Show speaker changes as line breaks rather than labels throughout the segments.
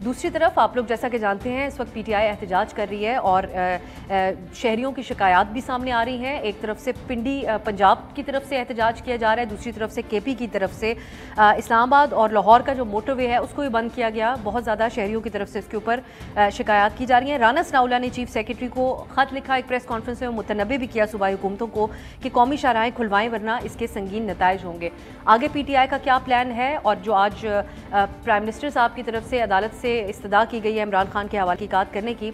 دوسری طرف آپ لوگ جیسا کہ جانتے ہیں اس وقت پی ٹی آئی احتجاج کر رہی ہے اور شہریوں کی شکایات بھی سامنے آ رہی ہیں. ایک طرف سے پنڈی پنجاب کی طرف سے احتجاج کیا جا رہا ہے, دوسری طرف سے کے پی کی طرف سے اسلام آباد اور لاہور کا جو موٹر وے ہے اس کو بھی بند کیا گیا. بہت زیادہ شہریوں کی طرف سے اس کے اوپر شکایات کی جا رہی ہیں. رانا ثناءاللہ نے چیف سیکرٹری کو خط لکھا, ایک پریس کانفرنس میں متنبہ بھی کیا صوبائی حکومتوں کو کہ قومی شاہراہیں کھلوائیں ورنہ اس کے سنگین نتائج ہوں گے. آگے پی ٹی آئی کا کیا پلان ہے, اور جو آج پرائم منسٹر صاحب کی طرف سے عدالت سے استدعا کی گئی ہے عمران خان کے حوالے تحقیقات کرنے کی,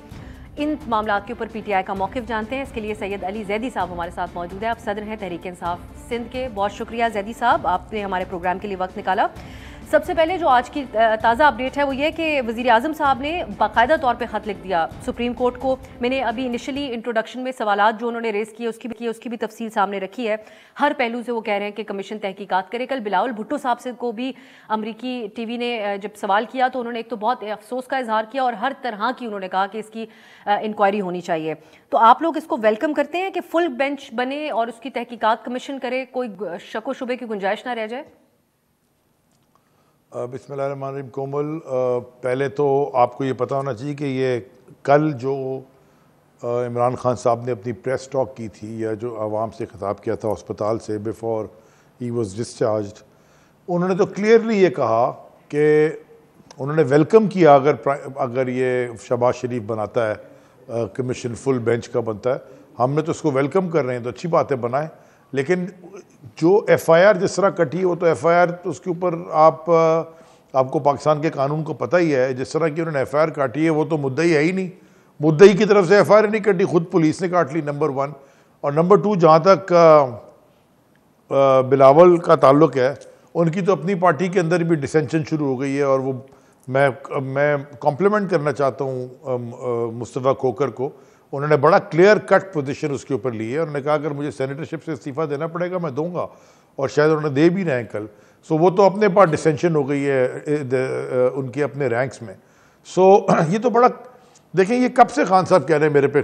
ان معاملات کے اوپر پی ٹی آئی کا موقف جانتے ہیں. اس کے لیے سید علی زیدی صاحب ہمارے ساتھ موجود ہیں. آپ صدر ہیں تحریک انصاف سندھ کے. بہت شکریہ زیدی صاحب, آپ نے ہمارے پروگرام کے لیے وقت نکالا. سب سے پہلے جو آج کی تازہ اپڈیٹ ہے وہ یہ کہ وزیر اعظم صاحب نے باقاعدہ طور پہ خط لکھ دیا سپریم کورٹ کو. میں نے ابھی انیشلی انٹروڈکشن میں سوالات جو انہوں نے ریز کیے اس کی بھی تفصیل سامنے رکھی ہے. ہر پہلو سے وہ کہہ رہے ہیں کہ کمیشن تحقیقات کرے. کل بلاول بھٹو صاحب سے کو بھی امریکی ٹی وی نے جب سوال کیا تو انہوں نے ایک تو بہت افسوس کا اظہار کیا اور ہر طرح کی انہوں نے کہا کہ اس کی انکوائری ہونی چاہیے. تو آپ لوگ اس کو ویلکم کرتے ہیں کہ فل بینچ بنے اور اس کی تحقیقات کمیشن کرے, کوئی شک و شبے کی گنجائش نہ رہ جائے؟
بسم اللہ الرحمن الرحیم. کومل, پہلے تو آپ کو یہ پتہ ہونا چاہیے کہ یہ کل جو عمران خان صاحب نے اپنی پریس ٹاک کی تھی یا جو عوام سے خطاب کیا تھا ہسپتال سے بیفور ہی واز ڈسچارجڈ, انہوں نے تو کلیئرلی یہ کہا کہ انہوں نے ویلکم کیا اگر یہ شہباز شریف بناتا ہے کمیشن فل بینچ کا بنتا ہے. ہم نے تو اس کو ویلکم کر رہے ہیں, تو اچھی باتیں بنائیں. لیکن جو ایف آئی آر جس طرح کٹی وہ تو ایف آئی آر تو اس کے اوپر آپ کو پاکستان کے قانون کو پتہ ہی ہے. جس طرح کی انہوں نے ایف آئی آر کاٹی ہے وہ تو مدعی ہے ہی نہیں, مدعی کی طرف سے ایف آئی آر نہیں کٹی, خود پولیس نے کاٹ لی, نمبر 1. اور نمبر 2, جہاں تک بلاول کا تعلق ہے, ان کی تو اپنی پارٹی کے اندر بھی ڈسینشن شروع ہو گئی ہے. اور وہ میں کمپلیمنٹ کرنا چاہتا ہوں مصطفیٰ کھوکر کو. انہوں نے بڑا کلیئر کٹ پوزیشن اس کے اوپر لی ہے. انہوں نے کہا اگر مجھے سینیٹرشپ سے استعفیٰ دینا پڑے گا میں دوں گا, اور شاید انہوں نے دے بھی رہے ہیں کل. سو وہ تو اپنے پاس ڈسینشن ہو گئی ہے ان کے اپنے رینکس میں. سو یہ تو بڑا دیکھیں, یہ کب سے خان صاحب کہہ رہے ہیں میرے پہ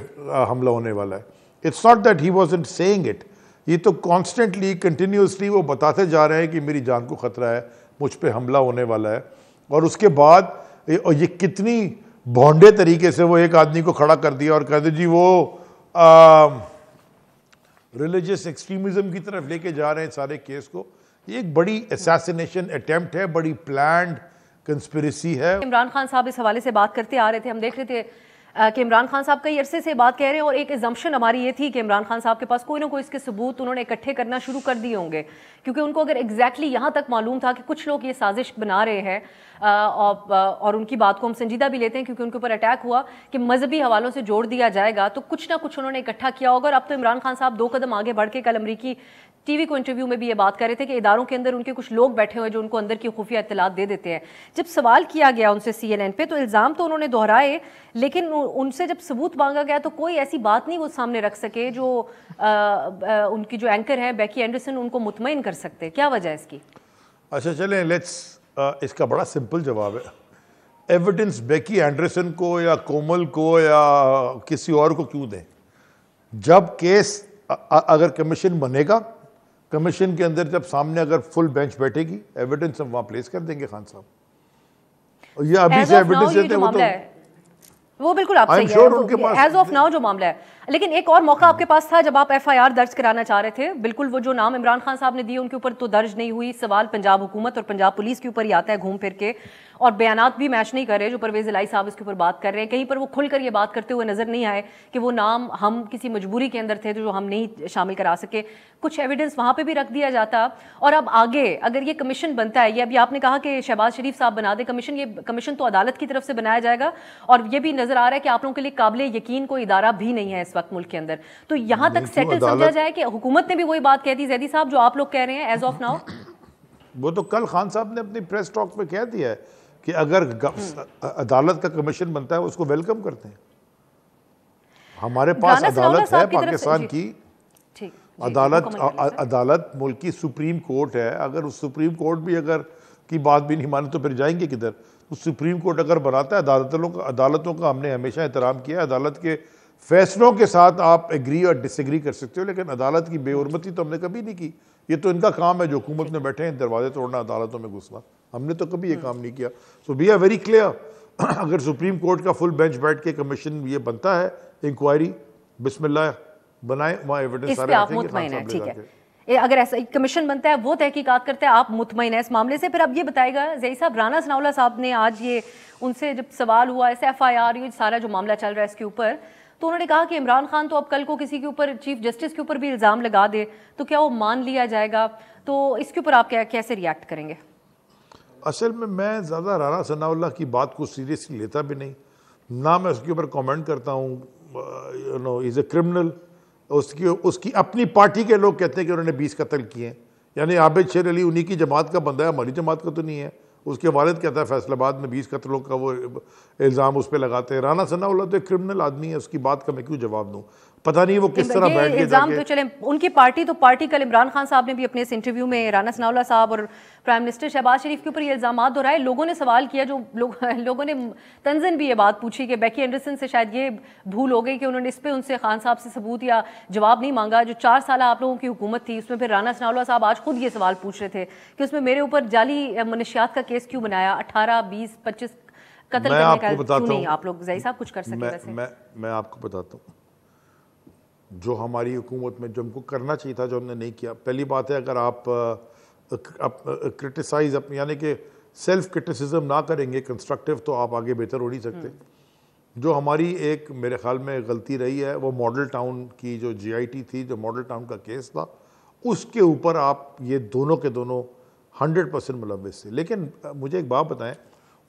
حملہ ہونے والا ہے. It's not that he wasn't seeing it, یہ تو کانسٹنٹلی کنٹینیوسلی وہ بتاتے جا رہے ہیں کہ میری جان کو خطرہ ہے, مجھ پہ حملہ ہونے والا ہے. اور اس کے بعد یہ کتنی بھونڈے طریقے سے وہ ایک آدمی کو کھڑا کر دیا اور کہتے جی وہ ریلیجس ایکسٹریمزم کی طرف لے کے جا رہے ہیں سارے کیس کو. یہ ایک بڑی اساسینیشن اٹیمپٹ ہے, بڑی پلانڈ کنسپریسی ہے.
عمران خان صاحب اس حوالے سے بات کرتے آ رہے تھے, ہم دیکھ رہے تھے کہ عمران خان صاحب کئی عرصے سے بات کہہ رہے ہیں, اور ایک ایزمپشن ہماری یہ تھی کہ عمران خان صاحب کے پاس کوئی نہ کوئی اس کے ثبوت انہوں نے اکٹھے کرنا شروع کر دیے ہوں گے, کیونکہ ان کو اگر ایگزیکٹلی یہاں تک معلوم تھا کہ کچھ لوگ یہ سازش بنا رہے ہیں, اور ان کی بات کو ہم سنجیدہ بھی لیتے ہیں کیونکہ ان کے اوپر اٹیک ہوا کہ مذہبی حوالوں سے جوڑ دیا جائے گا, تو کچھ نہ کچھ انہوں نے اکٹھا کیا ہوگا. اور اب تو عمران خان صاحب 2 قدم آگے بڑھ کے کل امریکی ٹی وی کو انٹرویو میں بھی یہ بات کر رہے تھے کہ اداروں کے اندر ان کے کچھ لوگ بیٹھے ہوئے جو ان کو اندر کی خفیہ اطلاعات دے دیتے ہیں. جب سوال کیا گیا ان سے سی این این پہ تو الزام تو انہوں نے دہرائے, لیکن ان سے جب ثبوت مانگا گیا تو کوئی ایسی بات نہیں وہ سامنے رکھ سکے جو ان کی جو اینکر ہیں بیکی اینڈرسن ان کو مطمئن کر سکتے. کیا وجہ ہے اس کی؟
اچھا چلیں اس کا بڑا سمپل جواب ہے. ایویڈنس بیکی اینڈرسن کو یا کومل کو یا کسی اور کو کیوں دیں؟ جب کیس اگر کمیشن بنے گا, کمیشن کے اندر جب سامنے اگر فل بینچ بیٹھے گی, ایویڈنس ہم وہاں پلیس کر دیں گے خان صاحب. یہ ابھی سے ایویڈنس دیتے ہیں
وہ بالکل آپ صحیح ہے ایز آف ناؤ جو معاملہ ہے. لیکن ایک اور موقع آپ کے پاس تھا جب آپ ایف آئی آر درج کرانا چاہ رہے تھے. بالکل وہ جو نام عمران خان صاحب نے دیے ان کے اوپر تو درج نہیں ہوئی. سوال پنجاب حکومت اور پنجاب پولیس کے اوپر ہی آتا ہے گھوم پھر کے, اور بیانات بھی میچ نہیں کر رہے جو پرویز الہی صاحب اس کے اوپر بات کر رہے ہیں. کہیں پر وہ کھل کر یہ بات کرتے ہوئے نظر نہیں آئے کہ وہ نام ہم کسی مجبوری کے اندر تھے جو ہم نہیں شامل کرا سکے. کچھ ایویڈنس وہاں پہ بھی رکھ دیا جاتا. اور اب آگے اگر یہ کمیشن بنتا ہے, یہ ابھی آپ نے کہا کہ شہباز شریف صاحب بنا دے کمیشن, یہ کمیشن تو عدالت کی طرف سے بنایا جائے گا, اور یہ بھی نظر آ رہا ہے کہ آپ لوگوں کے لیے قابل یقین کوئی ادارہ بھی نہیں ہے اس وقت ملک کے اندر. تو یہاں تک سیٹل سمجھا جائے کہ حکومت نے بھی وہی بات کہہ دی زیدی صاحب جو آپ لوگ کہہ رہے ہیں ایز آف ناؤ.
وہ تو کل خان صاحب نے اپنی پریس ٹاک میں کہہ دیا ہے کہ اگر عدالت کا کمیشن بنتا ہے اس کو ویلکم کرتے ہیں. ہمارے پاس عدالت ہے پاکستان کی, عدالت ملک کی سپریم کورٹ ہے. اگر اس سپریم کورٹ بھی اگر کی بات بھی نہیں مانے تو پھر جائیں گے کدھر؟ سپریم کورٹ اگر بناتا ہے, عدالتوں کا ہم نے ہمیشہ احترام کیا ہے. عدالت کے فیصلوں کے ساتھ آپ ایگری اور ڈس ایگری کر سکتے ہو, لیکن عدالت کی بے حرمتی تو ہم نے کبھی نہیں کی. یہ تو ان کا کام ہے جو حکومت میں بیٹھے ہیں دروازے توڑنا, عدالتوں میں گھسنا. ہم نے تو کبھی یہ کام نہیں کیا. سو بی آر ویری کلیئر. اگر سپریم کورٹ کا فل بینچ بیٹھ کے کمیشن یہ بنتا ہے انکوائری، بسم اللہ بنائے، وہاں ایویڈنس سارے
آپ مطمئن ہیں؟ ٹھیک ہے، اگر ایسا کمیشن بنتا ہے وہ تحقیقات کرتے ہیں، آپ مطمئن ہیں اس معاملے سے؟ پھر اب یہ بتائے گا زئی صاحب، رانا ثناء اللہ صاحب نے آج یہ ان سے جب سوال ہوا ایسے ایف آئی آر یہ سارا جو معاملہ چل رہا ہے اس کے اوپر، تو انہوں نے کہا کہ عمران خان تو اب کل کو کسی کے اوپر چیف جسٹس کے اوپر بھی الزام لگا دے تو کیا وہ مان لیا جائے گا؟ تو اس کے اوپر آپ کیسے ریئیکٹ کریں گے؟
اصل میں زیادہ رانا ثناء اللہ کی بات کو سیریسلی لیتا بھی نہیں، نہ میں اس کے اوپر کامنٹ کرتا ہوں. از اے کرمنل. اس کی اپنی پارٹی کے لوگ کہتے ہیں کہ انہوں نے 20 قتل کیے ہیں، یعنی عابد شیر علی انہی کی جماعت کا بندہ ہے، ہماری جماعت کا تو نہیں ہے. اس کے والد کہتا ہے فیصل آباد میں 20 قتلوں کا وہ الزام اس پہ لگاتے ہیں. رانا ثناء اللہ تو ایک کرمنل آدمی ہے، اس کی بات کا میں کیوں جواب دوں؟ پتہ نہیں وہ کس طرح بیٹھ کے
الزام تو چلیں ان کی پارٹی کل عمران خان صاحب نے بھی اپنے اس انٹرویو میں رانا ثناء اللہ صاحب اور پرائم منسٹر شہباز شریف کے اوپر یہ الزامات دہرائے. لوگوں نے سوال کیا، جو لوگوں نے تنزن بھی یہ بات پوچھی کہ بیکی اینڈرسن سے شاید یہ بھول ہو گئی کہ انہوں نے اس پہ ان سے خان صاحب سے ثبوت یا جواب نہیں مانگا. جو 4 سالہ آپ لوگوں کی حکومت تھی اس میں پھر رانا ثناء اللہ صاحب آج خود یہ سوال پوچھ رہے تھے کہ اس میں میرے اوپر جعلی منشیات کا کیس کیوں بنایا، 18 20 25 قتل کرنے کا کیوں نہیں؟ آپ لوگ زئی صاحب کچھ کر سکیں؟ ویسے
میں آپ کو بتاتا ہوں جو ہماری حکومت میں جو ہم کو کرنا چاہیے تھا جو ہم نے نہیں کیا. پہلی بات ہے اگر آپ کرٹیسائز یعنی کہ سیلف کرٹیسزم نہ کریں گے کنسٹرکٹیو تو آپ آگے بہتر ہو نہیں سکتے. جو ہماری ایک میرے خیال میں غلطی رہی ہے وہ ماڈل ٹاؤن کی جو جی آئی ٹی تھی، جو ماڈل ٹاؤن کا کیس تھا، اس کے اوپر آپ یہ دونوں کے دونوں 100% ملوث تھے. لیکن مجھے ایک بات بتائیں،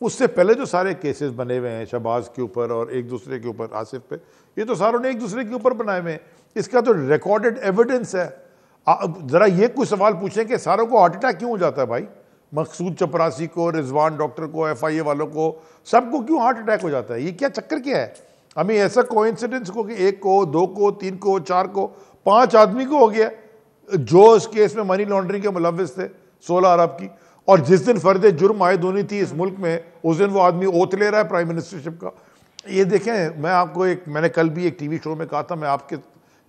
اس سے پہلے جو سارے کیسز بنے ہوئے ہیں شہباز کے اوپر اور ایک دوسرے کے اوپر آصف پہ، یہ تو ساروں نے ایک دوسرے کے اوپر بنائے ہوئے ہیں. اس کا تو ریکارڈڈ ایویڈنس ہے. ذرا یہ کوئی سوال پوچھیں کہ ساروں کو ہارٹ اٹیک کیوں ہو جاتا ہے بھائی؟ مقصود چپراسی کو، رضوان ڈاکٹر کو، ایف آئی اے والوں کو، سب کو کیوں ہارٹ اٹیک ہو جاتا ہے؟ یہ کیا چکر کیا ہے؟ ہمیں ایسا کوئنسیڈنس کو کہ 1 کو 2 کو 3 کو 4 کو 5 آدمی کو ہو گیا جو اس کیس میں منی لانڈرنگ کے ملوث تھے 16 ارب کی، اور جس دن فرد جرم عائد ہونی تھی اس ملک میں اس دن وہ آدمی اوتھ لے رہا ہے پرائم منسٹرشپ کا. یہ دیکھیں، میں آپ کو میں نے کل بھی ایک ٹی وی شو میں کہا تھا، میں آپ کے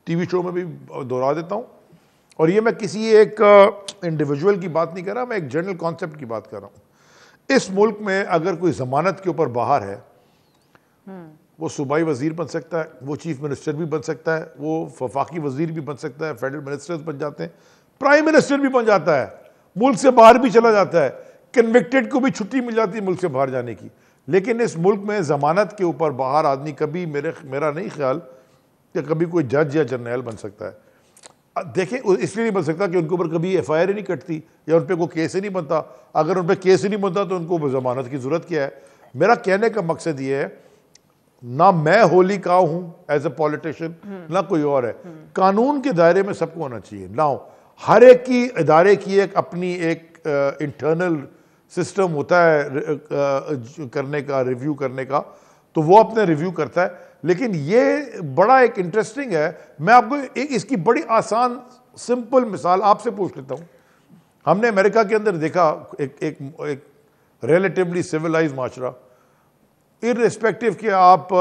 ٹی وی شو میں بھی دہرا دیتا ہوں، اور یہ میں کسی ایک انڈیویجول کی بات نہیں کر رہا، میں ایک جنرل کانسیپٹ کی بات کر رہا ہوں. اس ملک میں اگر کوئی ضمانت کے اوپر باہر ہے، وہ صوبائی وزیر بن سکتا ہے، وہ چیف منسٹر بھی بن سکتا ہے، وہ وفاقی وزیر بھی بن سکتا ہے، فیڈرل منسٹرز بن جاتے ہیں، پرائم منسٹر بھی بن جاتا ہے، ملک سے باہر بھی چلا جاتا ہے، کنوکٹڈ کو بھی چھٹی مل جاتی ہے ملک سے باہر جانے کی. لیکن اس ملک میں ضمانت کے اوپر باہر آدمی کبھی میرا نہیں خیال کہ کبھی کوئی جج یا جرنیل بن سکتا ہے. دیکھیں اس لیے نہیں بن سکتا کہ ان کے اوپر کبھی ایف آئی آر نہیں کٹتی یا ان پہ کوئی کیس ہی نہیں بنتا. اگر ان پہ کیس ہی نہیں بنتا تو ان کو ضمانت کی ضرورت کیا ہے؟ میرا کہنے کا مقصد یہ ہے، نہ میں ہولی کاؤ ہوں ایز اے پولیٹیشین، نہ کوئی اور ہے. قانون کے دائرے میں سب کو ہونا چاہیے. نہ ہر ایک کی ادارے کی ایک اپنی ایک انٹرنل سسٹم ہوتا ہے کرنے کا، ریویو کرنے کا، تو وہ اپنے ریویو کرتا ہے. لیکن یہ بڑا ایک انٹرسٹنگ ہے. میں آپ کو اس کی بڑی آسان سمپل مثال آپ سے پوچھ لیتا ہوں. ہم نے امریکہ کے اندر دیکھا ایک ریلیٹیولی سیولائز معاشرہ، ارریسپیکٹو کہ آپ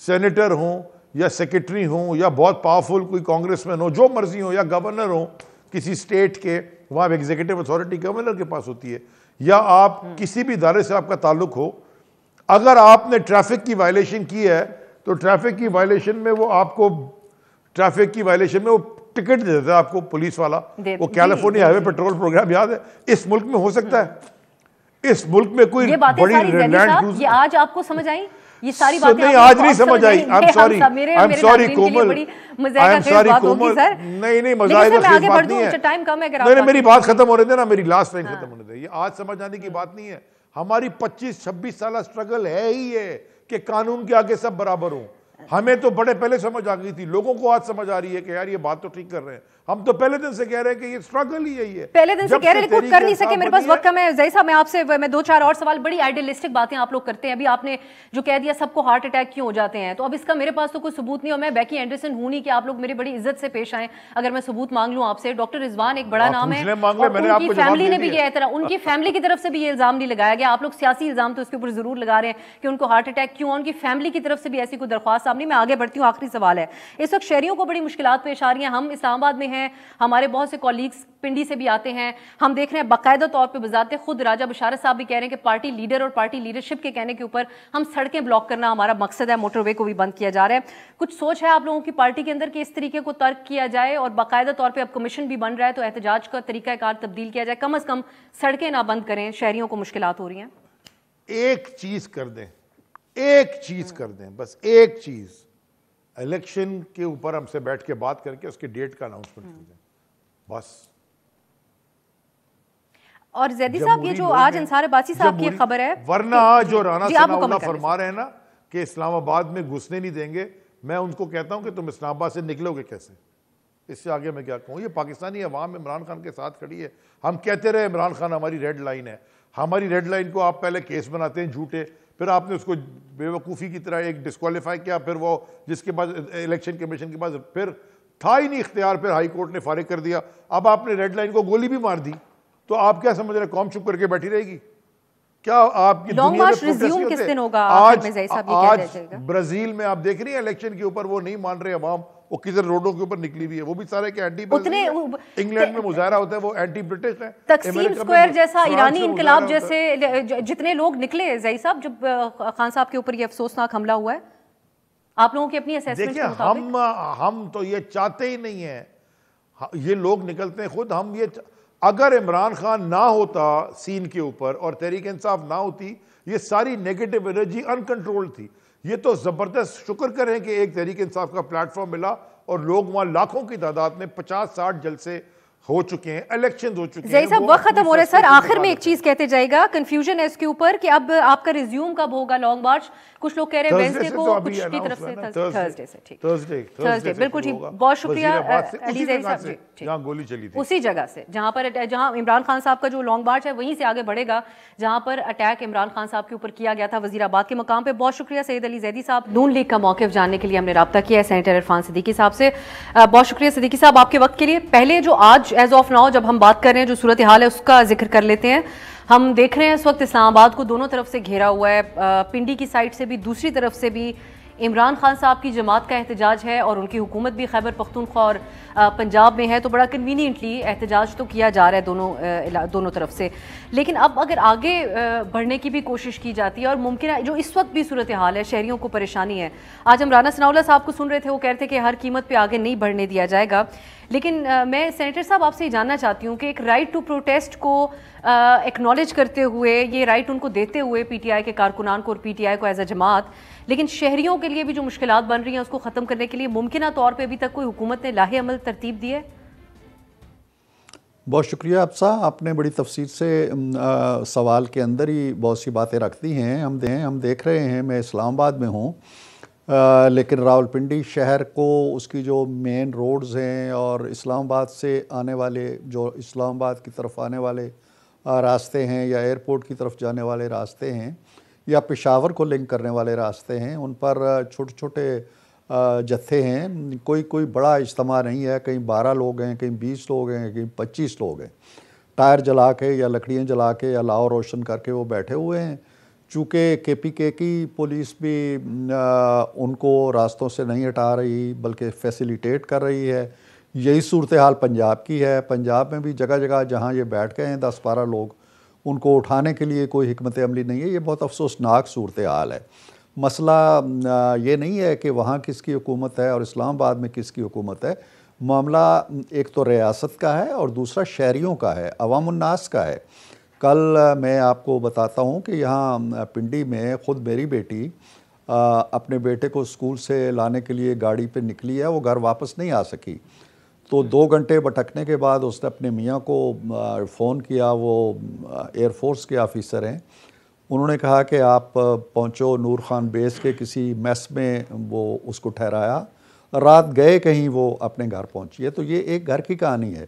سینیٹر ہوں یا سیکرٹری ہوں یا بہت پاورفل کوئی کانگریس مین ہو، جو مرضی ہو، یا گورنر ہوں کسی اسٹیٹ کے، وہاں ایگزیکٹو اتھارٹی گورنر کے پاس ہوتی ہے، یا آپ کسی بھی ادارے سے آپ کا تعلق ہو، اگر آپ نے ٹریفک کی وائلیشن کی ہے تو ٹریفک کی وائلیشن میں وہ آپ کو ٹکٹ دے دیتا ہے آپ کو پولیس والا. وہ کیلیفورنیا ہائی وے پیٹرول پروگرام یاد ہے؟ اس ملک میں ہو سکتا ہے؟ اس ملک میں کوئی بڑی لینڈ کروز
یہ آج آپ کو سمجھ آئی؟ یہ ساری باتیں
نہیں آج نہیں سمجھ آئی. I'm sorry کومل، نہیں مزاح کا خیز بات نہیں ہے. نہیں میری بات ختم ہونے دے نا، میری لاسٹ لائن ختم ہونے دے. یہ آج سمجھ آنے کی بات نہیں ہے. ہماری 25-26 سالہ سٹرگل ہے ہی ہے کہ قانون کے آگے سب برابر ہوں. ہمیں تو بڑے پہلے سمجھ آ گئی تھی، لوگوں کو آج سمجھ آ رہی ہے کہ یار یہ بات تو ٹھیک کر رہے ہیں. ہم تو پہلے دن سے کہہ رہے ہیں کہ یہ سٹرگل ہی یہی ہے،
پہلے دن سے کہہ رہے ہیں لیکن کر نہیں سکے. میرے پاس وقت کم ہے. زئی صاحب میں آپ سے 2-4 اور سوال، بڑی آئیڈیلسٹک باتیں آپ لوگ کرتے ہیں. ابھی آپ نے جو کہہ دیا سب کو ہارٹ اٹیک کیوں ہو جاتے ہیں، تو اب اس کا میرے پاس تو کوئی ثبوت نہیں، اور میں بیکی اینڈرسن ہوں نہیں کہ آپ لوگ میری بڑی عزت سے پیش آئیں اگر میں ثبوت مانگ لوں آپ سے. ڈاکٹر رضوان ایک بڑا نام ہے، ان کی فیملی نے بھی یہ اعتراف، ان کی فیملی کی طرف سے بھی یہ الزام نہیں لگایا گیا. آپ لوگ سیاسی الزام تو اس کے اوپر ضرور لگا رہے ہیں کہ ان کو ہارٹ اٹیک کیوں، ان کی فیملی کی طرف سے بھی ایسی کوئی درخواست شہباز صاحب نے. میں آگے بڑھتی ہوں, آخری سوال ہے. اس وقت شہریوں کو بڑی مشکلات پیش آ رہی ہیں. ہم اسلام آباد میں ہیں, ہمارے بہت سے کولیگز پنڈی سے بھی آتے ہیں, ہم دیکھ رہے ہیں باقاعدہ طور پہ بذات خود راجہ بشارت صاحب بھی کہہ رہے ہیں کہ پارٹی لیڈر اور پارٹی لیڈرشپ کے کہنے کے اوپر ہم سڑکیں بلاک کرنا ہمارا مقصد ہے, موٹر وے کو بھی بند کیا جا رہا ہے. کچھ سوچ ہے آپ لوگوں کی پارٹی کے اندر کہ اس طریقے کو ترک کیا جائے اور باقاعدہ طور پہ اب کمیشن بھی بن رہا ہے تو احتجاج کا طریقہ کار تبدیل کیا جائے, کم از کم سڑکیں نہ بند کریں, شہریوں کو مشکلات ہو رہی ہیں.
ایک چیز کر دیں, ایک چیز کر دیں, بس ایک چیز, الیکشن کے اوپر ہم سے بیٹھ کے بات کر کے اس کے ڈیٹ کا اناؤنسمنٹ کر دیں بس.
اور زیدی صاحب یہ جو آج انصار عباسی صاحب کی خبر ہے,
ورنہ جو رانا ثناء اللہ فرما رہے ہیں نا کہ اسلام آباد میں گھسنے نہیں دیں گے, میں ان کو کہتا ہوں کہ تم اسلام آباد سے نکلو گے کیسے؟ اس سے آگے میں کیا کہوں. یہ پاکستانی عوام عمران خان کے ساتھ کھڑی ہے. ہم کہتے رہے عمران خان ہماری ریڈ لائن ہے. ہماری ریڈ لائن کو آپ پہلے کیس بناتے ہیں جھوٹے, پھر آپ نے اس کو بے وقوفی کی طرح ایک ڈسکوالیفائی کیا, پھر وہ جس کے بعد الیکشن کمیشن کے بعد پھر تھا ہی نہیں اختیار, پھر ہائی کورٹ نے فارغ کر دیا. اب آپ نے ریڈ لائن کو گولی بھی مار دی, تو آپ کیا سمجھ رہے قوم چپ کر کے بیٹھی رہے گی کیا؟ آپ کی
لانگ مارچ ریزیوم کس دن ہوگا آخر میں زئی صاحب یہ کہہ رہے تھے.
برازیل میں آپ دیکھ رہی ہیں الیکشن کے اوپر وہ نہیں مان رہے عوام, وہ کدھر روڈوں کے اوپر نکلی ہوئی ہے, وہ بھی سارے کہ اینٹی برازیل. انگلینڈ میں مظاہرہ ہوتا ہے وہ اینٹی برٹش ہے.
تقسیم اسکوائر جیسا ایرانی انقلاب جیسے جتنے لوگ نکلے زئی صاحب جب خان صاحب کے اوپر یہ افسوسناک حملہ ہوا ہے, آپ لوگوں کی اپنی اسیسمنٹ کے مطابق؟
ہم تو یہ چاہتے ہی نہیں ہیں, یہ لوگ نکلتے ہیں خود. ہم یہ اگر عمران خان نہ ہوتا سین کے اوپر اور تحریک انصاف نہ ہوتی, یہ ساری نیگیٹو انرجی انکنٹرول تھی. یہ تو زبردست شکر کریں کہ ایک تحریک انصاف کا پلیٹ فارم ملا اور لوگ وہاں لاکھوں کی تعداد میں 50-60 جلسے ہو چکے ہیں, الیکشنز ہو چکے ہیں.
زئی صاحب وقت ختم ہو رہا ہے سر, آخر میں ایک چیز کہتے جائے گا, کنفیوژن ہے اس کے اوپر کہ اب آپ کا ریزیوم کب ہوگا لانگ مارچ؟ کچھ لوگ کہہ رہے ہیں وینسڈے کو, کچھ کی طرف سے تھرسڈے سے. ٹھیک, تھرسڈے بالکل ٹھیک. بہت شکریہ علی زئی صاحب جی.
جہاں گولی چلی تھی
اسی جگہ سے جہاں عمران خان صاحب کا جو لانگ مارچ ہے وہیں سے آگے بڑھے گا جہاں پر اٹیک عمران خان صاحب کے اوپر کیا گیا تھا وزیر آباد کے مقام پہ. بہت شکریہ سید علی زیدی صاحب. نون لیگ کا موقف جاننے کے لیے ہم نے رابطہ کیا ہے سینیٹر عرفان صدیقی صاحب سے. بہت شکریہ صدیقی صاحب آپ کے وقت کے لیے. پہلے جو آج ایز آف ناؤ جب ہم بات کر رہے ہیں جو صورتحال ہے اس کا ذکر کر لیتے ہیں. ہم دیکھ رہے ہیں اس وقت اسلام آباد کو دونوں طرف سے گھیرا ہوا ہے, پنڈی کی سائڈ سے بھی دوسری طرف سے بھی عمران خان صاحب کی جماعت کا احتجاج ہے اور ان کی حکومت بھی خیبر پختونخوا اور پنجاب میں ہے, تو بڑا کنوینئنٹلی احتجاج تو کیا جا رہا ہے دونوں طرف سے. لیکن اب اگر آگے بڑھنے کی بھی کوشش کی جاتی ہے اور ممکنہ جو اس وقت بھی صورتحال ہے, شہریوں کو پریشانی ہے. آج ہم رانا ثناء اللہ صاحب کو سن رہے تھے, وہ کہہ رہے تھے کہ ہر قیمت پہ آگے نہیں بڑھنے دیا جائے گا. لیکن میں سینیٹر صاحب آپ سے یہ جاننا چاہتی ہوں کہ ایک رائٹ ٹو پروٹیسٹ کو ایکنالج کرتے ہوئے, یہ رائٹ ان کو دیتے ہوئے پی ٹی آئی کے کارکنان کو اور پی ٹی آئی کو ایز اے جماعت, لیکن شہریوں کے لیے بھی جو مشکلات بن رہی ہیں اس کو ختم کرنے کے لیے ممکنہ طور پہ ابھی تک کوئی حکومت نے لاہے عمل ترتیب دی ہے؟
بہت شکریہ افسا, آپ نے بڑی تفصیل سے سوال کے اندر ہی بہت سی باتیں رکھ دی ہیں. ہم دیکھ رہے ہیں, میں اسلام آباد میں ہوں, لیکن راولپنڈی شہر کو اس کی جو مین روڈز ہیں اور اسلام آباد سے آنے والے جو اسلام آباد کی طرف آنے والے راستے ہیں یا ایئرپورٹ کی طرف جانے والے راستے ہیں یا پشاور کو لنک کرنے والے راستے ہیں, ان پر چھوٹے چھوٹے جتھے ہیں. کوئی بڑا اجتماع نہیں ہے, کہیں 12 لوگ ہیں, کہیں 20 لوگ ہیں, کہیں 25 لوگ ہیں. ٹائر جلا کے یا لکڑیاں جلا کے یا لاؤ روشن کر کے وہ بیٹھے ہوئے ہیں. چونکہ کے پی کے کی پولیس بھی ان کو راستوں سے نہیں ہٹا رہی بلکہ فیسیلیٹیٹ کر رہی ہے. یہی صورتحال پنجاب کی ہے. پنجاب میں بھی جگہ جگہ جہاں یہ بیٹھ گئے ہیں 10-12 لوگ, ان کو اٹھانے کے لیے کوئی حکمت عملی نہیں ہے. یہ بہت افسوسناک صورتحال ہے. مسئلہ یہ نہیں ہے کہ وہاں کس کی حکومت ہے اور اسلام آباد میں کس کی حکومت ہے. معاملہ ایک تو ریاست کا ہے اور دوسرا شہریوں کا ہے, عوام الناس کا ہے. کل میں آپ کو بتاتا ہوں کہ یہاں پنڈی میں خود میری بیٹی اپنے بیٹے کو اسکول سے لانے کے لیے گاڑی پہ نکلی ہے, وہ گھر واپس نہیں آ سکی. تو 2 گھنٹے بھٹکنے کے بعد اس نے اپنے میاں کو فون کیا, وہ ایئر فورس کے آفیسر ہیں. انہوں نے کہا کہ آپ پہنچو نور خان بیس کے کسی میس میں, وہ اس کو ٹھہرایا. رات گئے کہیں, وہ اپنے گھر پہنچی ہے. تو یہ ایک گھر کی کہانی ہے.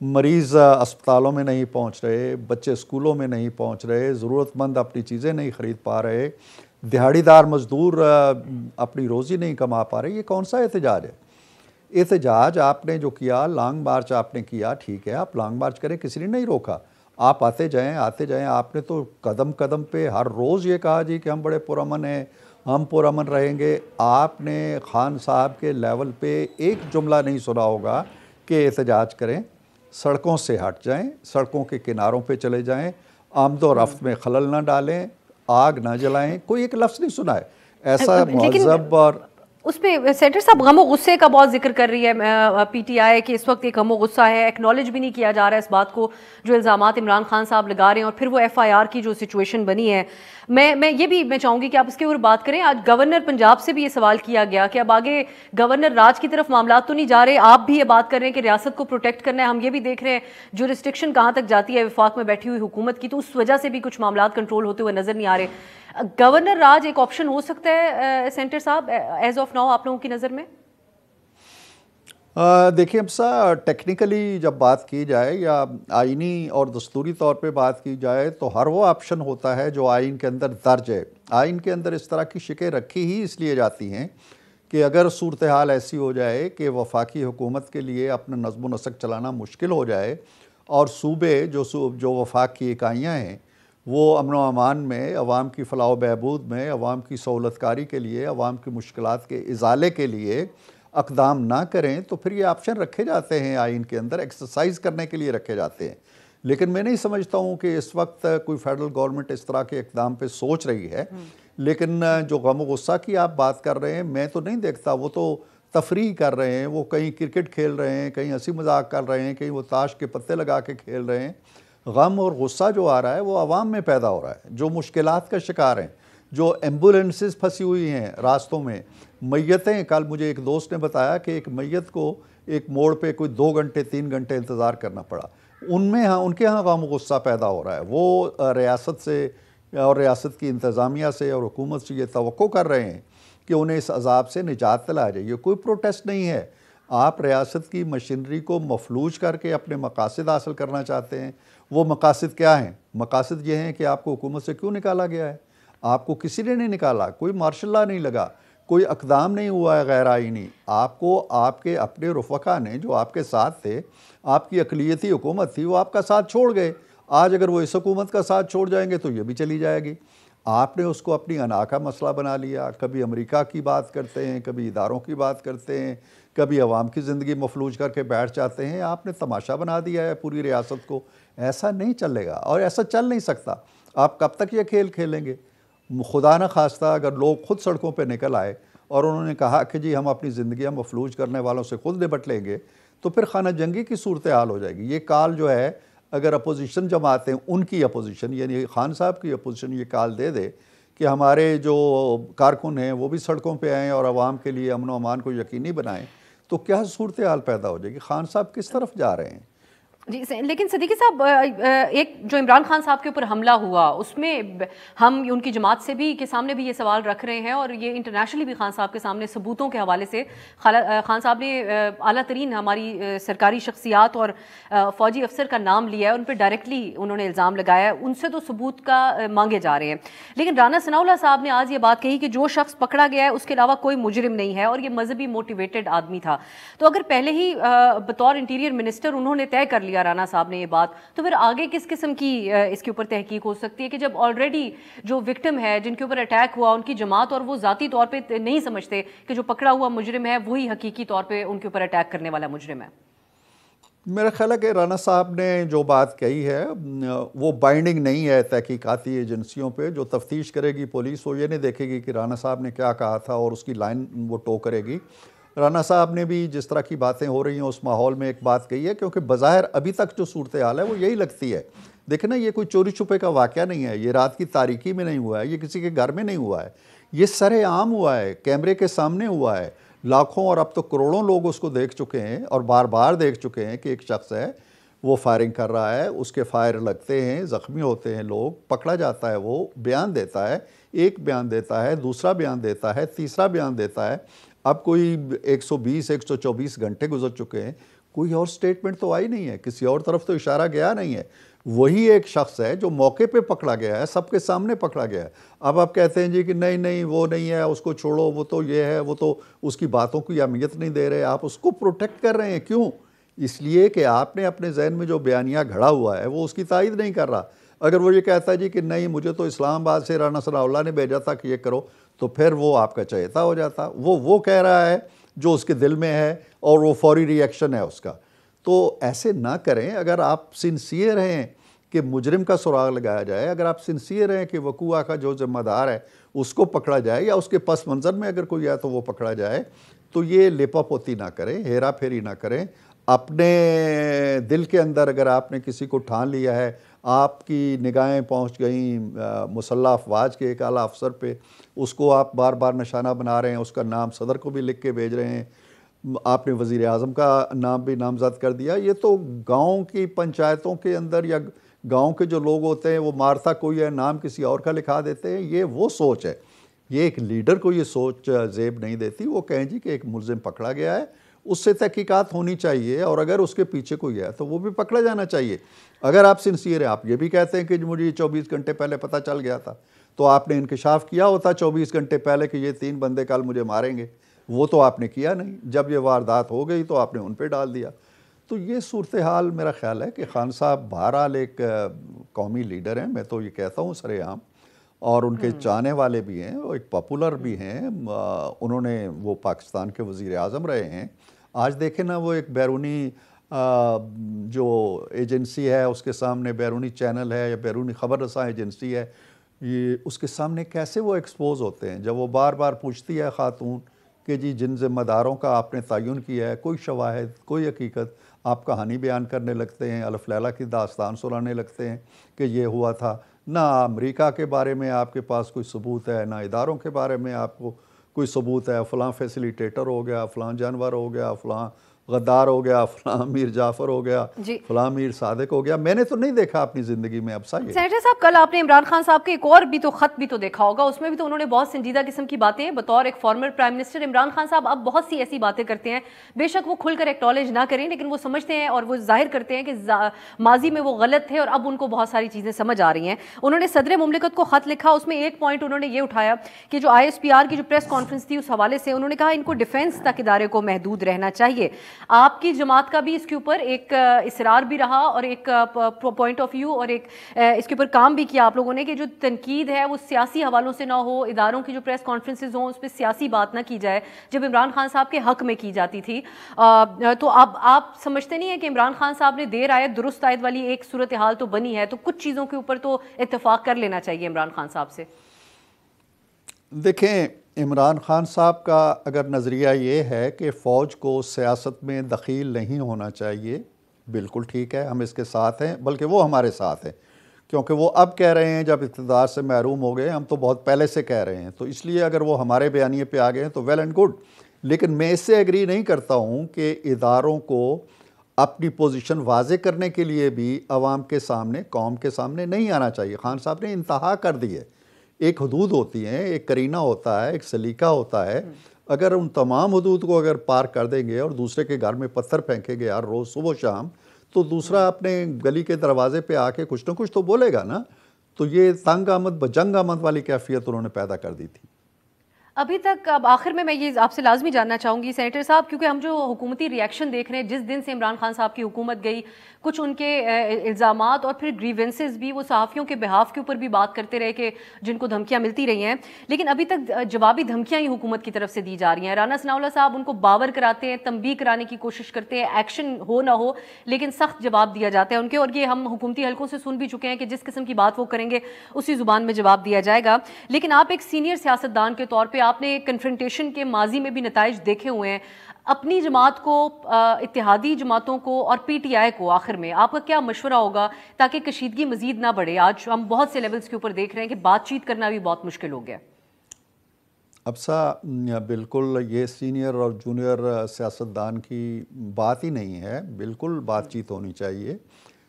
مریض اسپتالوں میں نہیں پہنچ رہے, بچے اسکولوں میں نہیں پہنچ رہے, ضرورت مند اپنی چیزیں نہیں خرید پا رہے, دہاڑی دار مزدور اپنی روزی نہیں کما پا رہے. یہ کون سا احتجاج ہے؟ احتجاج آپ نے جو کیا, لانگ مارچ آپ نے کیا, ٹھیک ہے, آپ لانگ مارچ کریں, کسی نے نہیں روکا. آپ آتے جائیں. آپ نے تو قدم قدم پہ ہر روز یہ کہا جی کہ ہم بڑے پرامن ہیں, ہم پرامن رہیں گے۔ آپ نے خان صاحب کے لیول پہ ایک جملہ نہیں سنا ہوگا کہ احتجاج کریں، سڑکوں سے ہٹ جائیں، سڑکوں کے کناروں پہ چلے جائیں، آمد و رفت میں خلل نہ ڈالیں، آگ نہ جلائیں، کوئی ایک لفظ نہیں سنا ہے۔ ایسا مہذب اور
اس پہ سینٹر صاحب غم و غصے کا بہت ذکر کر رہی ہے پی ٹی آئی کہ اس وقت ایک غم و غصہ ہے، ایکنالج بھی نہیں کیا جا رہا ہے اس بات کو جو الزامات عمران خان صاحب لگا رہے ہیں، اور پھر وہ ایف آئی آر کی جو سچویشن بنی ہے۔ میں یہ بھی میں چاہوں گی کہ آپ اس کے اوپر بات کریں۔ آج گورنر پنجاب سے بھی یہ سوال کیا گیا کہ اب آگے گورنر راج کی طرف معاملات تو نہیں جا رہے، آپ بھی یہ بات کر رہے ہیں کہ ریاست کو پروٹیکٹ کرنا ہے، ہم یہ بھی دیکھ رہے ہیں جو ریسٹرکشن کہاں تک جاتی ہے وفاق میں بیٹھی ہوئی حکومت کی، تو اس وجہ سے بھی کچھ معاملات کنٹرول ہوتے ہوئے نظر نہیں آ رہے۔ گورنر راج ایک آپشن ہو سکتا ہے سینٹر صاحب ایز آف ناؤ آپ لوگوں کی نظر میں؟
دیکھیں ابسا، ٹیکنیکلی جب بات کی جائے یا آئینی اور دستوری طور پہ بات کی جائے تو ہر وہ آپشن ہوتا ہے جو آئین کے اندر درج ہے۔ آئین کے اندر اس طرح کی شکیں رکھی ہی اس لیے جاتی ہیں کہ اگر صورتحال ایسی ہو جائے کہ وفاقی حکومت کے لیے اپنا نظم و نسق چلانا مشکل ہو جائے اور صوبے جو وفاق کی اکائیاں ہیں وہ امن و امان میں، عوام کی فلاح و بہبود میں، عوام کی سہولت کاری کے لیے، عوام کی مشکلات کے ازالے کے لیے اقدام نہ کریں، تو پھر یہ آپشن رکھے جاتے ہیں آئین کے اندر، ایکسرسائز کرنے کے لیے رکھے جاتے ہیں۔ لیکن میں نہیں سمجھتا ہوں کہ اس وقت کوئی فیڈرل گورنمنٹ اس طرح کے اقدام پہ سوچ رہی ہے۔ لیکن جو غم و غصہ کی آپ بات کر رہے ہیں، میں تو نہیں دیکھتا، وہ تو تفریح کر رہے ہیں، وہ کہیں کرکٹ کھیل رہے ہیں، کہیں ہنسی مذاق کر رہے ہیں، کہیں وہ تاش کے پتے لگا کے کھیل رہے ہیں۔ غم اور غصہ جو آ رہا ہے وہ عوام میں پیدا ہو رہا ہے، جو مشکلات کا شکار ہیں، جو ایمبولینسز پھنسی ہوئی ہیں راستوں میں، میتیں۔ کل مجھے ایک دوست نے بتایا کہ ایک میت کو ایک موڑ پہ کوئی 2 گھنٹے 3 گھنٹے انتظار کرنا پڑا۔ ان کے ہاں غم و غصہ پیدا ہو رہا ہے، وہ ریاست سے اور ریاست کی انتظامیہ سے اور حکومت سے یہ توقع کر رہے ہیں کہ انہیں اس عذاب سے نجات دلایا جائے۔ یہ کوئی پروٹیسٹ نہیں ہے، آپ ریاست کی مشینری کو مفلوج کر کے اپنے مقاصد حاصل کرنا چاہتے ہیں۔ وہ مقاصد کیا ہیں؟ مقاصد یہ ہیں کہ آپ کو حکومت سے کیوں نکالا گیا ہے؟ آپ کو کسی نے نہیں نکالا، کوئی مارشل لا نہیں لگا، کوئی اقدام نہیں ہوا ہے غیر آئینی۔ آپ کو آپ کے اپنے رفقا نے جو آپ کے ساتھ تھے، آپ کی اقلیتی حکومت تھی، وہ آپ کا ساتھ چھوڑ گئے۔ آج اگر وہ اس حکومت کا ساتھ چھوڑ جائیں گے تو یہ بھی چلی جائے گی۔ آپ نے اس کو اپنی انا کا مسئلہ بنا لیا، کبھی امریکہ کی بات کرتے ہیں، کبھی اداروں کی بات کرتے ہیں، کبھی عوام کی زندگی مفلوج کر کے بیٹھ جاتے ہیں۔ آپ نے تماشا بنا دیا ہے پوری ریاست کو۔ ایسا نہیں چلے گا اور ایسا چل نہیں سکتا۔ آپ کب تک یہ کھیل کھیلیں گے؟ خدا نہ خواستہ اگر لوگ خود سڑکوں پہ نکل آئے اور انہوں نے کہا کہ جی ہم اپنی زندگیاں مفلوج کرنے والوں سے خود نپٹ لیں گے، تو پھر خانہ جنگی کی صورتحال ہو جائے گی۔ یہ کال جو ہے، اگر اپوزیشن جماعتیں، ان کی اپوزیشن یعنی خان صاحب کی اپوزیشن یہ کال دے دے کہ ہمارے جو کارکن ہیں وہ بھی سڑکوں پہ آئیں اور عوام کے لیے امن و امان کو یقینی بنائیں، تو کیا صورتحال پیدا ہو جائے گی؟ خان صاحب کس طرف جا رہے ہیں؟
جی لیکن صدیقی صاحب، ایک جو عمران خان صاحب کے اوپر حملہ ہوا اس میں ہم ان کی جماعت سے بھی کے سامنے بھی یہ سوال رکھ رہے ہیں، اور یہ انٹرنیشنلی بھی خان صاحب کے سامنے ثبوتوں کے حوالے سے خان صاحب نے اعلیٰ ترین ہماری سرکاری شخصیات اور فوجی افسر کا نام لیا ہے، ان پہ ڈائریکٹلی انہوں نے الزام لگایا ہے، ان سے تو ثبوت کا مانگے جا رہے ہیں۔ لیکن رانا ثناء اللہ صاحب نے آج یہ بات کہی کہ جو شخص پکڑا گیا ہے اس کے علاوہ کوئی مجرم نہیں ہے، اور یہ مذہبی موٹیویٹڈ آدمی تھا۔ تو اگر پہلے ہی بطور انٹیریئر منسٹر انہوں نے طے کر لیا رانا صاحب نے یہ بات، تو پھر آگے کس قسم کی اس کے اوپر تحقیق ہو سکتی ہے کہ جب آلریڈی جو وکٹم ہے، جن کے اوپر اٹیک ہوا، ان کی جماعت اور وہ ذاتی طور پہ نہیں سمجھتے کہ جو پکڑا ہوا مجرم ہے وہی حقیقی طور پہ ان کے اوپر اٹیک کرنے والا مجرم ہے؟
میرا خیال ہے کہ رانا صاحب نے جو بات کہی ہے وہ بائنڈنگ نہیں ہے تحقیقاتی ایجنسیوں پہ۔ جو تفتیش کرے گی پولیس، وہ یہ نہیں دیکھے گی کہ رانا صاحب نے کیا کہا تھا اور اس کی لائن وہ ٹو کرے گی۔ رانا صاحب نے بھی جس طرح کی باتیں ہو رہی ہیں اس ماحول میں ایک بات کہی ہے، کیونکہ بظاہر ابھی تک جو صورتحال ہے وہ یہی لگتی ہے۔ دیکھیں نا، یہ کوئی چوری چھپے کا واقعہ نہیں ہے، یہ رات کی تاریکی میں نہیں ہوا ہے، یہ کسی کے گھر میں نہیں ہوا ہے، یہ سر عام ہوا ہے، کیمرے کے سامنے ہوا ہے۔ لاکھوں اور اب تو کروڑوں لوگ اس کو دیکھ چکے ہیں اور بار بار دیکھ چکے ہیں کہ ایک شخص ہے، وہ فائرنگ کر رہا ہے، اس کے فائر لگتے ہیں، زخمی ہوتے ہیں لوگ، پکڑا جاتا ہے، وہ بیان دیتا ہے، ایک بیان دیتا ہے، دوسرا بیان دیتا ہے، تیسرا بیان دیتا ہے۔ اب کوئی 120 124 گھنٹے گزر چکے ہیں، کوئی اور سٹیٹمنٹ تو آئی نہیں ہے، کسی اور طرف تو اشارہ گیا نہیں ہے۔ وہی ایک شخص ہے جو موقع پہ پکڑا گیا ہے، سب کے سامنے پکڑا گیا ہے۔ اب آپ کہتے ہیں جی کہ نہیں وہ نہیں ہے، اس کو چھوڑو، وہ تو یہ ہے، وہ تو اس کی باتوں کی اہمیت نہیں دے رہے، آپ اس کو پروٹیکٹ کر رہے ہیں۔ کیوں؟ اس لیے کہ آپ نے اپنے ذہن میں جو بیانیہ گھڑا ہوا ہے وہ اس کی تائید نہیں کر رہا۔ اگر وہ یہ کہتا ہے جی کہ نہیں، مجھے تو اسلام آباد سے رانا ثناء اللہ نے بھیجا تھا کہ یہ کرو، تو پھر وہ آپ کا چہیتا ہو جاتا. وہ کہہ رہا ہے جو اس کے دل میں ہے اور وہ فوری ری ایکشن ہے اس کا. تو ایسے نہ کریں. اگر آپ سنسیئر ہیں کہ مجرم کا سراغ لگایا جائے, اگر آپ سنسیئر ہیں کہ وقوع کا جو ذمہ دار ہے اس کو پکڑا جائے, یا اس کے پس منظر میں اگر کوئی ہے تو وہ پکڑا جائے, تو یہ لیپا پوتی نہ کریں, ہیرا پھیری نہ کریں. اپنے دل کے اندر اگر آپ نے کسی کو ٹھان لیا ہے, آپ کی نگاہیں پہنچ گئیں مسلح افواج کے ایک اعلیٰ افسر پہ, اس کو آپ بار بار نشانہ بنا رہے ہیں, اس کا نام صدر کو بھی لکھ کے بھیج رہے ہیں, آپ نے وزیر اعظم کا نام بھی نامزد کر دیا. یہ تو گاؤں کی پنچایتوں کے اندر یا گاؤں کے جو لوگ ہوتے ہیں وہ مارتا کوئی ہے, نام کسی اور کا لکھا دیتے ہیں. یہ وہ سوچ ہے. یہ ایک لیڈر کو یہ سوچ زیب نہیں دیتی. وہ کہیں جی کہ ایک ملزم پکڑا گیا ہے, اس سے تحقیقات ہونی چاہیے, اور اگر اس کے پیچھے کوئی ہے تو وہ بھی پکڑا جانا چاہیے. اگر آپ سنسیئر ہیں, آپ یہ بھی کہتے ہیں کہ مجھے 24 گھنٹے پہلے پتہ چل گیا تھا, تو آپ نے انکشاف کیا ہوتا 24 گھنٹے پہلے کہ یہ 3 بندے کل مجھے ماریں گے. وہ تو آپ نے کیا نہیں. جب یہ واردات ہو گئی تو آپ نے ان پہ ڈال دیا. تو یہ صورتحال میرا خیال ہے کہ خان صاحب بہرحال ایک قومی لیڈر ہیں, میں تو یہ کہتا ہوں سرے عام, اور ان کے چاہنے والے بھی ہیں, وہ ایک پاپولر بھی ہیں. انہوں نے وہ پاکستان کے وزیر اعظم رہے ہیں. آج دیکھیں نا, وہ ایک بیرونی جو ایجنسی ہے اس کے سامنے, بیرونی چینل ہے یا بیرونی خبر رساں ایجنسی ہے, یہ اس کے سامنے کیسے وہ ایکسپوز ہوتے ہیں جب وہ بار بار پوچھتی ہے خاتون کہ جی جن ذمہ داروں کا آپ نے تعین کیا ہے, کوئی شواہد, کوئی حقیقت, آپ کہانی بیان کرنے لگتے ہیں, الف لیلہ کی داستان سنانے لگتے ہیں کہ یہ ہوا تھا. نہ امریکہ کے بارے میں آپ کے پاس کوئی ثبوت ہے, نہ اداروں کے بارے میں آپ کو کوئی ثبوت ہے. فلاں فیسیلیٹیٹر ہو گیا, فلاں جانور ہو گیا, فلاں غدار ہو گیا, فلاں میر جعفر ہو گیا, فلاں میر صادق ہو گیا. میں نے تو نہیں دیکھا اپنی زندگی میں. اب صحیح ہے
سینیٹر صاحب, کل آپ نے عمران خان صاحب کے ایک اور بھی تو خط بھی تو دیکھا ہوگا, اس میں بھی تو انہوں نے بہت سنجیدہ قسم کی باتیں بطور ایک former prime minister. Imran Khan صاحب اب بہت سی ایسی باتیں کرتے ہیں, بے شک وہ کھل کر ایکٹالج نہ کریں, لیکن وہ سمجھتے ہیں اور وہ ظاہر کرتے ہیں کہ ماضی میں وہ غلط تھے اور اب ان کو بہت ساری چیزیں سمجھ آ رہی ہیں. انہوں نے صدر مملکت کو خط لکھا, اس میں ایک پوائنٹ انہوں نے یہ اٹھایا کہ جو ISPR کی جو پریس کانفرنس تھی اس حوالے سے انہوں نے کہا ان کو ڈیفینس تک ادارے کو محدود رہنا چاہیے. آپ کی جماعت کا بھی اس کے اوپر ایک اصرار بھی رہا اور ایک پوائنٹ آف ویو اور ایک اس کے اوپر کام بھی کیا آپ لوگوں نے کہ جو تنقید ہے وہ سیاسی حوالوں سے نہ ہو, اداروں کی جو پریس کانفرنسز ہوں اس پہ سیاسی بات نہ کی جائے جب عمران خان صاحب کے حق میں کی جاتی تھی. تو اب آپ سمجھتے نہیں ہیں کہ عمران خان صاحب نے دیر آیت درست آیت والی ایک صورتحال تو بنی ہے, تو کچھ چیزوں کے اوپر تو اتفاق کر لینا چاہیے عمران خان صاحب سے؟
دیکھیں, عمران خان صاحب کا اگر نظریہ یہ ہے کہ فوج کو سیاست میں دخیل نہیں ہونا چاہیے, بالکل ٹھیک ہے, ہم اس کے ساتھ ہیں, بلکہ وہ ہمارے ساتھ ہیں, کیونکہ وہ اب کہہ رہے ہیں جب اقتدار سے محروم ہو گئے, ہم تو بہت پہلے سے کہہ رہے ہیں, تو اس لیے اگر وہ ہمارے بیانیے پہ آ گئے ہیں تو ویل اینڈ گڈ. لیکن میں اس سے ایگری نہیں کرتا ہوں کہ اداروں کو اپنی پوزیشن واضح کرنے کے لیے بھی عوام کے سامنے, قوم کے سامنے نہیں آنا چاہیے. خان صاحب نے انتہا کر دی ہے. ایک حدود ہوتی ہیں, ایک کرینہ ہوتا ہے, ایک سلیقہ ہوتا ہے. اگر ان تمام حدود کو اگر پار کر دیں گے اور دوسرے کے گھر میں پتھر پھینکیں گے ہر روز صبح و شام, تو دوسرا اپنے گلی کے دروازے پہ آ کے کچھ نہ کچھ تو بولے گا نا. تو یہ تنگ آمد بجنگ آمد والی کیفیت انہوں نے پیدا کر دی تھی.
ابھی تک اب آخر میں یہ آپ سے لازمی جاننا چاہوں گی سینیٹر صاحب, کیونکہ ہم جو حکومتی ری ایکشن دیکھ رہے ہیں جس دن سے عمران خان صاحب کی حکومت گئی, کچھ ان کے الزامات اور پھر گریونسز بھی وہ صحافیوں کے بہاف کے اوپر بھی بات کرتے رہے کہ جن کو دھمکیاں ملتی رہی ہیں, لیکن ابھی تک جوابی دھمکیاں ہی حکومت کی طرف سے دی جا رہی ہیں. رانا ثناء اللہ صاحب ان کو باور کراتے ہیں, تنبیہ کرانے کی کوشش کرتے ہیں, ایکشن ہو نہ ہو لیکن سخت جواب دیا جاتا ہے ان کے, اور یہ ہم حکومتی حلقوں سے سن بھی چکے ہیں کہ جس قسم کی بات وہ کریں گے اسی زبان میں جواب دیا جائے گا. لیکن آپ ایک سینئر سیاستدان کے طور پہ آپ نے کنفرنٹیشن کے ماضی میں بھی نتائج دیکھے ہوئے ہیں, اپنی جماعت کو, اتحادی جماعتوں کو اور PTI کو آخر میں آپ کا کیا مشورہ ہوگا تاکہ کشیدگی مزید نہ بڑھے؟ آج ہم بہت سے لیولز کے اوپر دیکھ رہے ہیں کہ بات چیت کرنا بھی بہت مشکل ہو گیا.
ابسا, بالکل یہ سینئر اور جونیئر سیاستدان کی بات ہی نہیں ہے, بالکل بات چیت ہونی چاہیے.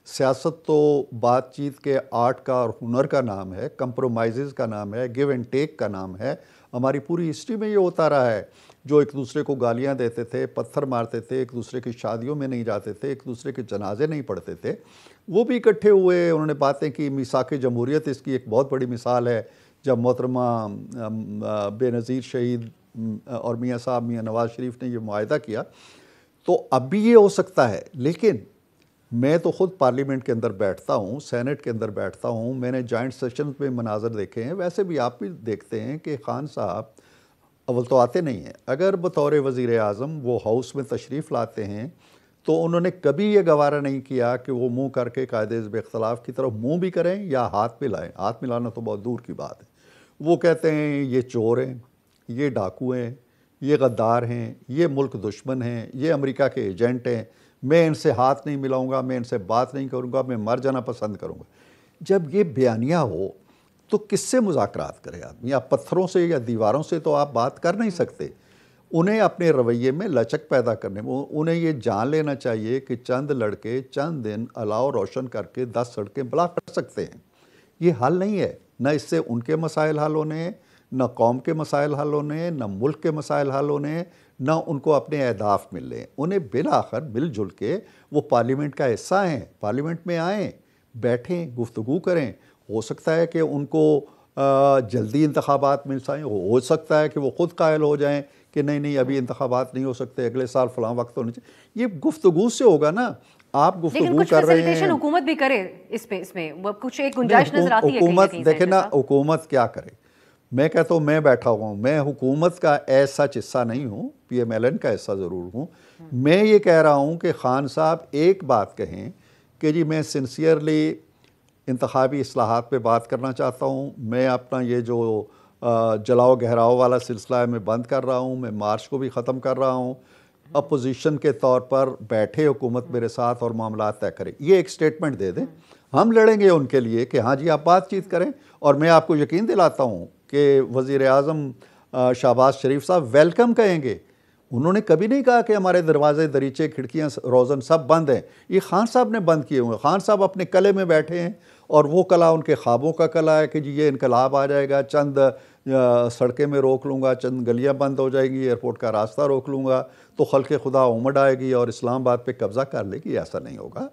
سیاست تو بات چیت کے آرٹ کا اور ہنر کا نام ہے, کمپرومائزز کا نام ہے, گیو اینڈ ٹیک کا نام ہے. ہماری پوری ہسٹری میں یہ ہوتا رہا ہے. جو ایک دوسرے کو گالیاں دیتے تھے, پتھر مارتے تھے, ایک دوسرے کی شادیوں میں نہیں جاتے تھے, ایک دوسرے کے جنازے نہیں پڑھتے تھے, وہ بھی اکٹھے ہوئے, انہوں نے باتیں کی. میثاق جمہوریت اس کی ایک بہت بڑی مثال ہے, جب محترمہ بے نظیر شہید اور میاں صاحب میاں نواز شریف نے یہ معاہدہ کیا. تو اب بھی یہ ہو سکتا ہے, لیکن میں تو خود پارلیمنٹ کے اندر بیٹھتا ہوں، سینٹ کے اندر بیٹھتا ہوں، میں نے جوائنٹ سیشن میں مناظر دیکھے ہیں، ویسے بھی آپ بھی دیکھتے ہیں کہ خان صاحب اول تو آتے نہیں ہیں، اگر بطور وزیر اعظم وہ ہاؤس میں تشریف لاتے ہیں تو انہوں نے کبھی یہ گوارہ نہیں کیا کہ وہ منہ کر کے قائد حزب اختلاف کی طرف منہ بھی کریں یا ہاتھ ملائیں۔ ہاتھ ملانا تو بہت دور کی بات ہے۔ وہ کہتے ہیں یہ چور ہیں، یہ ڈاکو ہیں، یہ غدار ہیں، یہ ملک دشمن ہیں، یہ امریکہ کے ایجنٹ ہیں، میں ان سے ہاتھ نہیں ملاؤں گا، میں ان سے بات نہیں کروں گا، میں مر جانا پسند کروں گا۔ جب یہ بیانیہ ہو تو کس سے مذاکرات کرے آدمی؟ یا پتھروں سے یا دیواروں سے تو آپ بات کر نہیں سکتے۔ انہیں اپنے رویے میں لچک پیدا کرنے میں انہیں یہ جان لینا چاہیے کہ چند لڑکے چند دن الاؤ روشن کر کے 10 سڑکیں بلاک کر سکتے ہیں۔ یہ حل نہیں ہے، نہ اس سے ان کے مسائل حل ہونے ہیں، نہ قوم کے مسائل حل ہونے ہیں، نہ ملک کے مسائل حل ہونے ہیں، نہ ان کو اپنے اہداف ملنے ہیں۔ انہیں بالآخر مل جل کے وہ پارلیمنٹ کا حصہ ہیں، پارلیمنٹ میں آئیں، بیٹھیں، گفتگو کریں۔ ہو سکتا ہے کہ ان کو جلدی انتخابات مل جائیں، ہو سکتا ہے کہ وہ خود قائل ہو جائیں کہ نہیں ابھی انتخابات نہیں ہو سکتے، اگلے سال فلاں وقت ہونے چاہیے۔ یہ گفتگو سے ہوگا نا، آپ گفتگو کر رہے ہیں۔
لیکن کچھ حکومت بھی کرے اس میں کچھ ایک گنجائش نظر آتی ہے۔
حکومت دیکھیں نا، حکومت کیا کرے؟ میں کہتا ہوں میں بیٹھا ہوا ہوں، میں حکومت کا ایسا حصہ نہیں ہوں، پی ایم ایل این کا حصہ ضرور ہوں۔ میں یہ کہہ رہا ہوں کہ خان صاحب ایک بات کہیں کہ جی میں سنسیئرلی انتخابی اصلاحات پہ بات کرنا چاہتا ہوں، میں اپنا یہ جو جلاؤ گہراؤ والا سلسلہ ہے میں بند کر رہا ہوں، میں مارچ کو بھی ختم کر رہا ہوں، اپوزیشن کے طور پر بیٹھے حکومت میرے ساتھ اور معاملات طے کرے، یہ ایک سٹیٹمنٹ دے دیں، ہم لڑیں گے ان کے لیے کہ ہاں جی آپ بات چیت کریں۔ اور میں آپ کو یقین دلاتا ہوں کہ وزیر اعظم شہباز شریف صاحب ویلکم کہیں گے۔ انہوں نے کبھی نہیں کہا کہ ہمارے دروازے دریچے کھڑکیاں روزن سب بند ہیں، یہ خان صاحب نے بند کیے ہوئے ہیں۔ خان صاحب اپنے قلعے میں بیٹھے ہیں اور وہ قلعہ ان کے خوابوں کا قلعہ ہے کہ جی یہ انقلاب آ جائے گا، چند سڑکیں میں روک لوں گا، چند گلیاں بند ہو جائیں گی، ایئرپورٹ کا راستہ روک لوں گا تو خلق خدا امڑ آئے گی اور اسلام آباد پہ قبضہ کر لے گی۔ ایسا نہیں ہوگا۔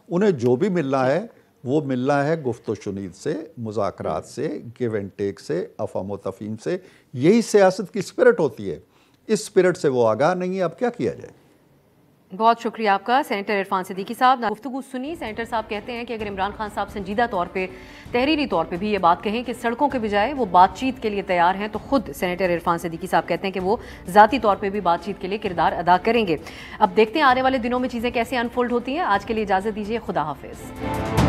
انہیں جو بھی ملنا ہے وہ ملنا ہے گفت و شنید سے، مذاکرات سے، گیو اینڈ ٹیک سے، افہام و تفہیم سے۔ یہی سیاست کی اسپرٹ ہوتی ہے۔ اس اسپرٹ سے وہ آگاہ نہیں ہے، اب کیا کیا جائے؟
بہت شکریہ آپ کا سینیٹر عرفان صدیقی صاحب۔ گفتگو سنی، سینیٹر صاحب کہتے ہیں کہ اگر عمران خان صاحب سنجیدہ طور پہ تحریری طور پہ بھی یہ بات کہیں کہ سڑکوں کے بجائے وہ بات چیت کے لیے تیار ہیں، تو خود سینیٹر عرفان صدیقی صاحب کہتے ہیں کہ وہ ذاتی طور پہ بھی بات چیت کے لیے کردار ادا کریں گے۔ اب دیکھتے ہیں آنے والے دنوں میں چیزیں کیسے انفولڈ ہوتی ہیں۔ آج کے لیے اجازت دیجیے، خدا حافظ۔